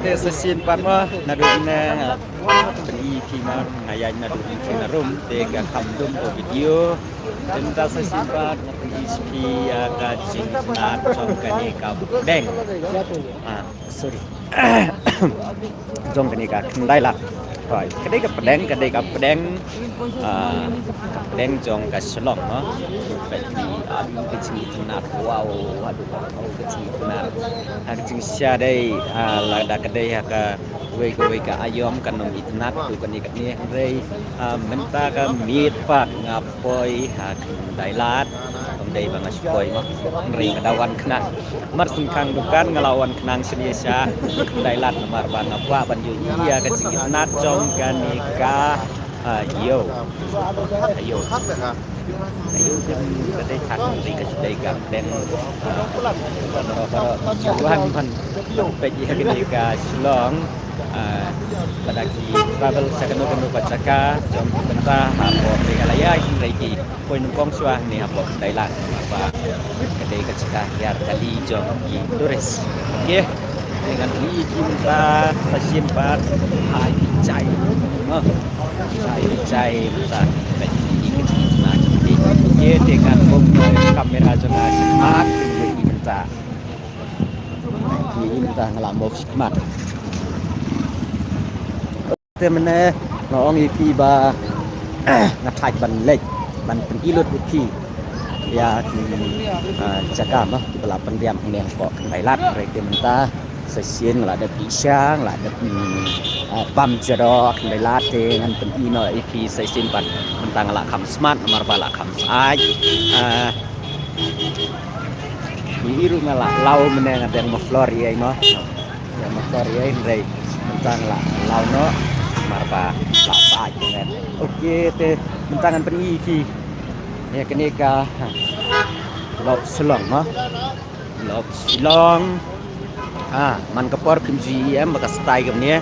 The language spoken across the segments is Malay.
Sesin patma naduna beri kima ngayan nadun kina rum tega kamdum o video tenta sesin pat ispi ka jing na trong kani ka deng sorry trong kani ka kendai lah rồi cái đây gặp pedang pedang trong cái slot nó vậy thì cái chữ nát wow aduh cái chữ nát cái chữ sia đây là đã cái đây cái với cái ayam kan nong itnat tu kan ikat ni đây mình ta cái miết pat ngapoi Đài Lạt đây bang aspoi mah ring dawan kenang mar sungkang dukan ngelawan kenang Indonesia Đài Lạt mar ban apa ban yo iya ke nat trong kanika yo ayo kan đây thật thì cái đây gặp đen Tuhan pan bagi kanika Shillong pada ki travel sakano pacaka jom benta hapo Meghalaya hingga poin kong suah ni hapo Đài Lạt apa kedai kecika biar kali jom ki turis okey dengan ini kita stasiun Pat hai cai cai kita bagi kecil jadi okey dengan kamera jangan smart ini minta ngelambo smart mana ngong iki ba ngathai ban lek ban pengilut iki ya cakap mah di belah pendiam yang kok Đài Lạt mereka minta sesien lah ada pisang lah ada pam jerok Đài Lạt dengan penino iki sesien ban tentang lah kam smart nomor bala kam sai ini rumah lah lau meneng ada yang maflori mah yang maflori ini tentang lah lau no marba tak dengan okey te bentangan peni ki ya kenika lop selong mah lop selong man kepor kimji bekas style ke ni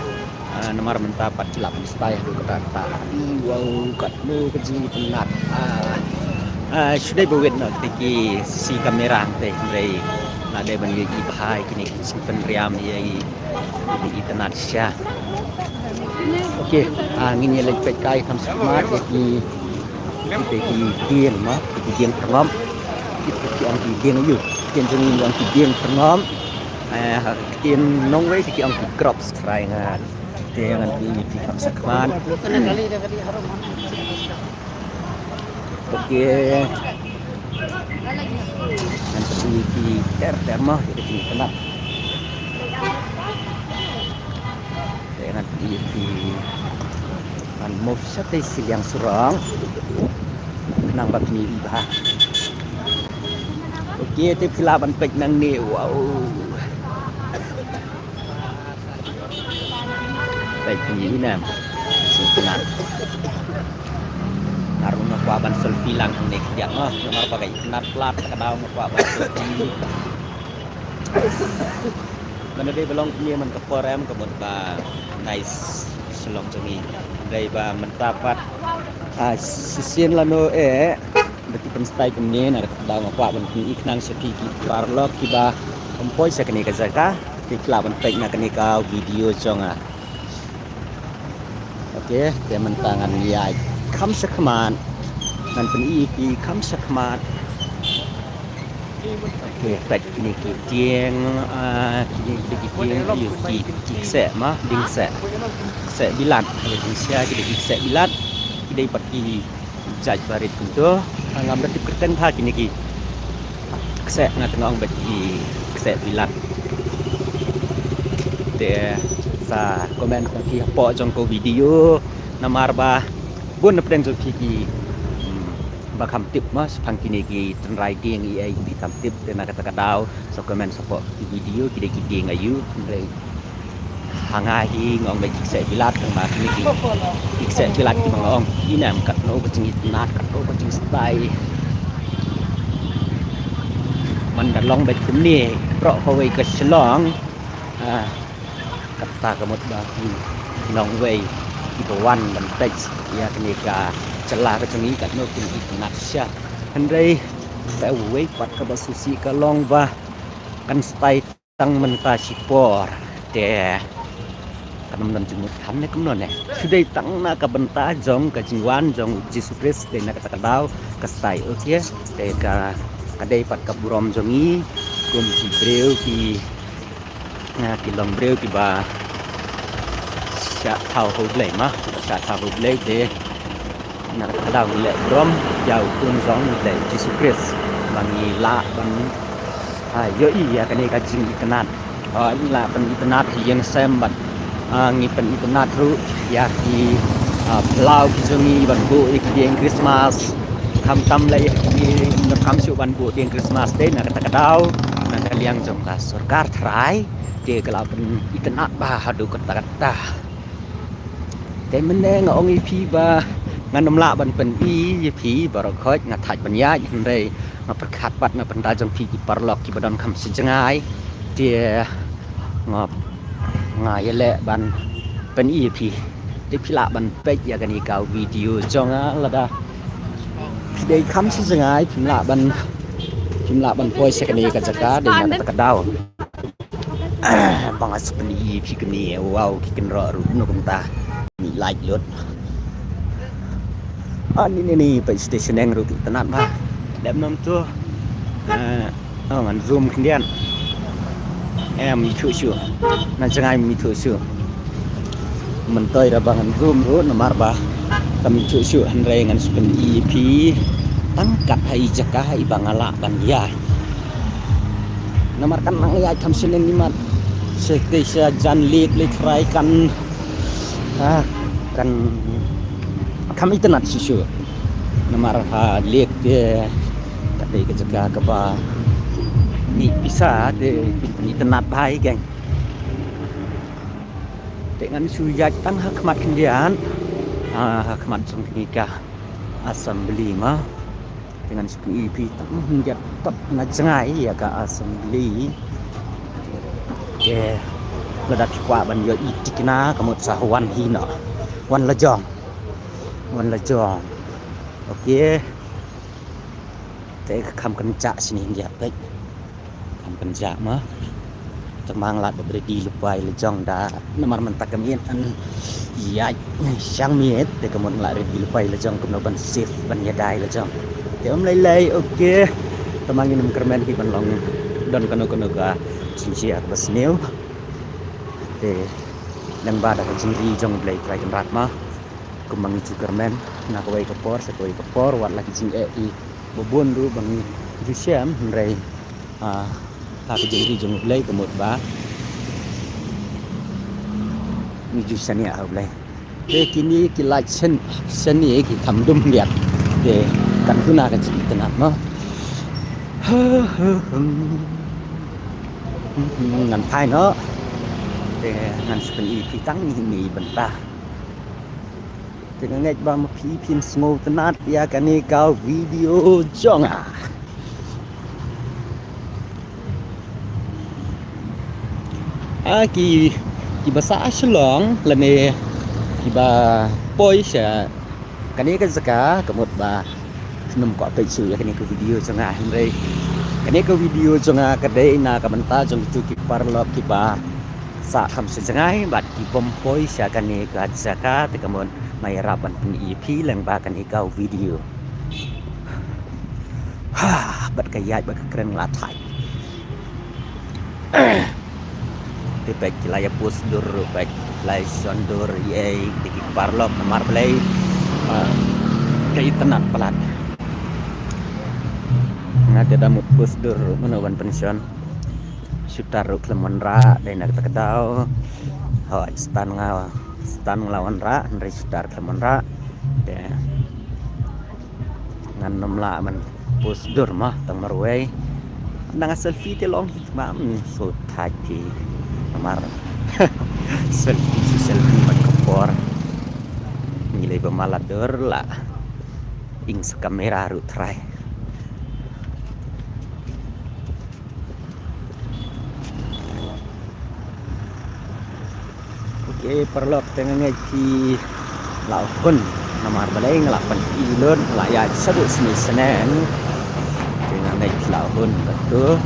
nomor mentah 48 style tu kata wow kat mu keji tenat sudah buat nak tiki sisi kamera teh dari ada bagi bahai kini simpen riam ya di tenat syah. Okey, ngini lagi pekai kam smart di dieng mah, di dieng terngom. Kita ang dieng ayu, dieng jengin ang dieng terngom. Dieng nongway di ang crop string dieng di kam smart. Okey. Nanti di termah di tenat. Dengan di kan move sate silang surang nang bab ni bah okey te pilaban pek nang ni wow baik ni nam sebenarnya naruh ngapaban selfie lang ni dia mah nomor pakai kenat plat kadau ngapaban selfie mana dia belong punya man ke porem ke ba nice selong jemi dai ba mentapat sisien lano beti penstai kemne na da ngapa ban ki iknang sepi ki parlok ki ba empoi sakni ka zaka ki klaban tek na kani ka video jonga okey te mentangan liai kam sakman nan pen ki kam sakman okey tek ni ki tieng ki se ma ding se bilat ding sia ki se bilat ki dei pati jaj barit tu ngam datip keten tha ki niki se ngat ngong bet ki se bilat te sa komen ki po jong ko video namar ba bun pedeng jo ki ba kham tip mas phang kini ki tenrai ding ai di tam tip tena kata kadau so komen support video ki ding ayu re hangai ngong ba se bilat kang ma kini ki se bilat ki ngong inam kat no ba cingit nat kat no ba cing stai man kat long ba ni pro ko wei ka Shillong kata kamut ba nong wei ki wan ban tek ya kini ka celah kecungi kat no kini nak syah hendai ta wei pat ka basusi ka long ba kan stai tang menta sipor te kanam dan jenguk kan ne kumno ne sudah tang na ka benta jong ka jingwan jong Jesus Christ de na ka takadaw ka stay okay de ka kadai pat ka burom jongi kum ki breu ki ki long breu ki ba sha thau ho blai ma sha thau ho blai de na ka takadaw le brom jau kun jong le Jesus Christ bangi la ban yo iya kan ka jing ikanat ila pan ikanat yang sembat ngipen ikanat ru ya ki plau ki jongi ban bu ik dieng Christmas kam tam lai ki kam su ban bu dieng Christmas de na kata kadau na kaliang jong ka surkar thrai de kala pan ikanat ba hadu kata kata de mene ngong ipi ba ngan la ban pen i pi barakhot nga thaj ban ya re màประคัดบัดมาเป็นตาจงพีกิปารลอกกิบดอนคำสิจงายเดียงอบงายแหละบันเป็นอีพีได้พิละบันเป็ดยากันอีกาววิดีโอจงอ่ะละดาได้คำสิจงายพิละบันพอยเสกันอีกันจักรได้ยังตะกระดาวบางอาสเป็นอีพีกันนี่ว้าวกินรอรุ่นนกตามีลายรถอันนี้ไปสเตชันแองรูติตนัดมาđẹp lắm chưa ngắn zoom kinh điển em mi thử sửa nên chẳng ai mi thử sửa mình tới là bằng zoom rốt là mar ba kami thử sửa hành rây ngắn spin EP tăng cắt hay chắc cả hay bằng ala bằng ya nomor kan nang ya tham sinen ni mat sekte sa jan lit try kan kan kami tenat sure nomor lihat để cái jaga ke ba ni bisa de ni tenat bai geng dengan sujat tang hakmat kendian hakmat song nikah assembly ma dengan EP tang hingga top na jangai ya ka assembly ke ledat kwa ban yo itikna kamut sahuan hina wan lejong okayแต่คำกันจะสินี่อย่าไปคำกันจะมะจะมังลัดบริดีลุไปเลยจองดาน้ำมันตักกระเมียนอันใหญ่ช่างเมียแต่กระมันลัดบริดีลุไปเลยจองกำลังบันเซฟบันยาได้เลยจองเดี๋ยวมันเลยโอเคตะมังยินกระเมียนที่บันลองดอนกันก็ชิงเชียร์บัสเนียวแต่ดังบาดกับจิงรีจองเลยใครกันรักมะกำลังจูกระเมียนนักไว้กระปอร์สกไว้กระปอร์วัดลagiจิงbubun dulu bang Jusiam hendrai tapi jadi jenguk lay ke mut ba ni Jusian ya boleh de kini kilai sen ni ki tham dum liat de kan guna ka cik tenat ma ngan phai no de ngan spen i pi tang ni benta dengan ngait bang pin small tenat ya kan ni kau video jonga ki bahasa Selong lene ki ba poi sa kan ni kan saka kemut ba num ko pe su ya kan ni ke video jonga hindai kan ni ke video jonga kadai na ka menta jong tu ki parlok ki ba sa kham se jangai bat ki pom poi sa kan ni ka saka te kemut mai rapan pun EP lang bakan ikaw video bat kayat bat keren latai tepek laya post dur pek lay sondur ye dikik parlok namar play kay tenat pelat ngade damut post dur menawan pension sutar klemon ra dai nak takdau ho stan ngawa stan ngelawan ra dari sudar klemon ra de ngan nomla man posdur mah tang marway nang selfie te long hit ma so thaki amar selfie man kopor nilai pemalador la ing kamera ru try perlok tengah ngaji laupun nomor balai ngelapan ilun layak sebut seni senen dengan ngaji laupun betul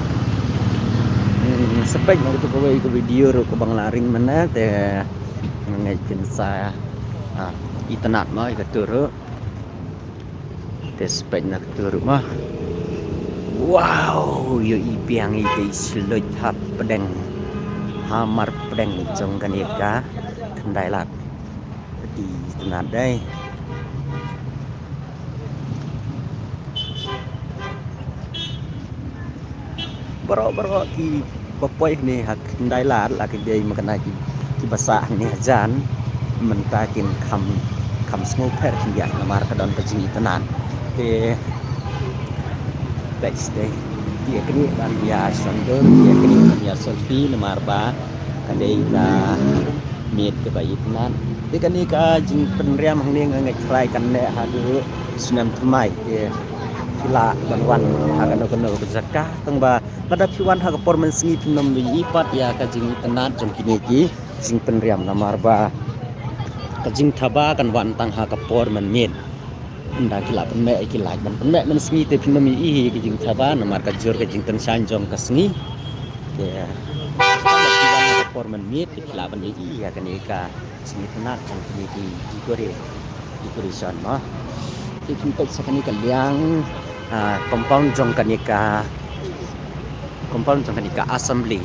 sepek mau tu kau video ru ke bang laring mana te ngai pinsa itanat mah ikaturu tespek nak turu mah wow yo ipiang ite sloj hap pedeng hamar pedeng jong kanika kendai lat di itanat dai bro ki bapoi ni hak kendai lat la ke dei makana ki basah ni jan mentakin kam small per kia namar kadon pejing itanan te best day dia kini ban ya sandor dia kini ya selfie namar ba kadai ka meet ke bayi itanan te kani ka jing penriam hang ni ngai try kan ne hadu sunam tmai te kila ban hakan kono zakah tang ba kada piwan ha por men singi pinom yi pat ya ka jing itanan jong kini ki jing penriam namar ba kajing thaba kan wan tang ha kapor man min nda kila penme kila ban penme man sngi te pinami i kajing thaba namar ka jor kajing tan san jong ka sngi ya kapor man mit kila ban i ya kan eka sngi tanat jong kini ki ikore san ma ti pintek sakani ka liang compound jong kan eka assembly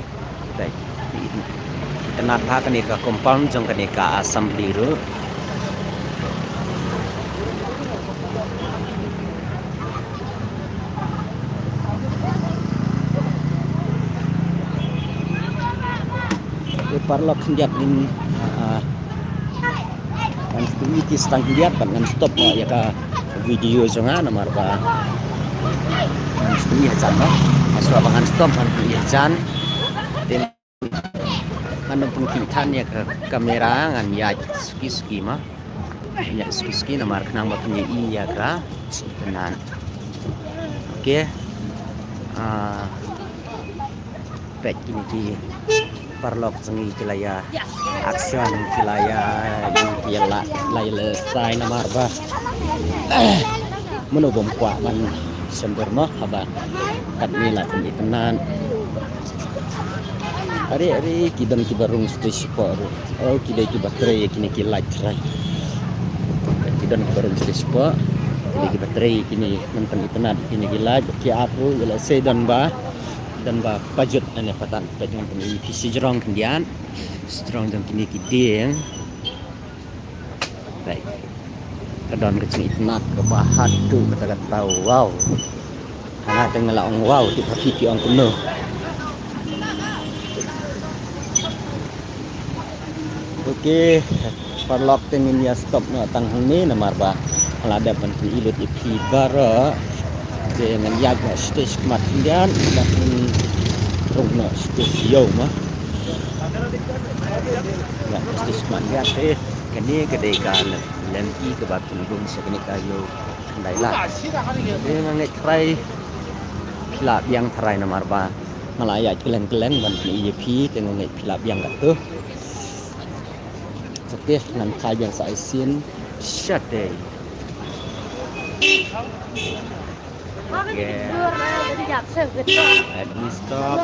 dai tanat ha kan eka compound jong kan eka assembly ru parlok hendak din kan studi stang lihat kan stop ya ka video jonga namar ba studi ajan no aswa bangan stop kan ya jan den anu pengkitan ya ke kamera ngan ya ski mah ya ski namar kenang ba punya iya ka tenan oke pek ini ki parlok sengi kilaya action kilaya yela laila stay namar ba menobom kwa man sembur mah haba kat nila pun itenan ari kidan kibarung stage por oh kidai ki baterai kini ki light rai kidan kibarung stage por kidai ki baterai kini nonton itenan kini ki light ki apu yela sedan ba dan ba pajut ane patan pajung puni PC jerong kendian strong jam kini kideng baik kedon kecing itnat ke bahat tu kata tahu wow hanya tengah ong wow di hati ong kuno oke parlok tengin ya stop no tang ni namar ba alada penting ilut ipi bara dengan yaga stage mat kendian dan rungna stage mah ya stage mat ya kini kedai kan len i ke batun gung sekini kayu kendai lah dia ngai try pilap yang try namar ba malaya keleng ban ni pi tengok ngai pilap yang kat tu setih dengan kajang saisin shut day okay. Let me stop.